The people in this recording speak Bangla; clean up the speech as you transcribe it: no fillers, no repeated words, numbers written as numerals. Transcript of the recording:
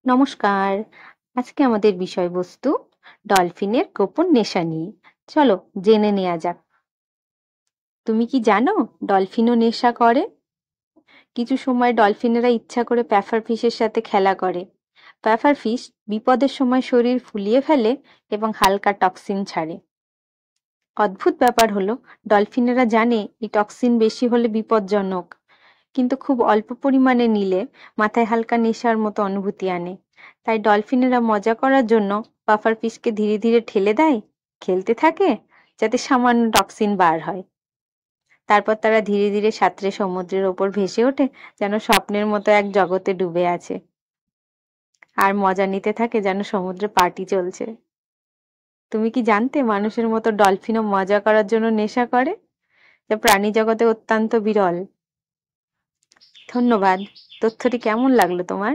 নমস্কার। আজকে আমাদের বিষয়বস্তু ডলফিনের গোপন নেশা নিয়ে। চলো জেনে নেওয়া যাক। তুমি কি জানো ডলফিনও নেশা করে? কিছু সময় ডলফিনেরা ইচ্ছা করে প্যাফার ফিশের সাথে খেলা করে। প্যাফার ফিশ বিপদের সময় শরীর ফুলিয়ে ফেলে এবং হালকা টক্সিন ছাড়ে। অদ্ভুত ব্যাপার হলো ডলফিনেরা জানে এই টক্সিন বেশি হলে বিপজ্জনক, কিন্তু খুব অল্প পরিমাণে নিলে মাথায় হালকা নেশার মতো অনুভূতি আনে। তাই ডলফিনেরা মজা করার জন্য পাফার ফিশকে ধীরে ধীরে ঠেলে দেয়, খেলতে থাকে, যাতে সামান্য টক্সিন বার হয়। তারপর তারা ধীরে ধীরে সাঁতরে সমুদ্রের ওপর ভেসে ওঠে, যেন স্বপ্নের মতো এক জগতে ডুবে আছে, আর মজা নিতে থাকে যেন সমুদ্রে পার্টি চলছে। তুমি কি জানতে মানুষের মতো ডলফিনও মজা করার জন্য নেশা করে, যা প্রাণী জগতে অত্যন্ত বিরল। ধন্যবাদ। তথ্যটি কেমন লাগলো তোমার?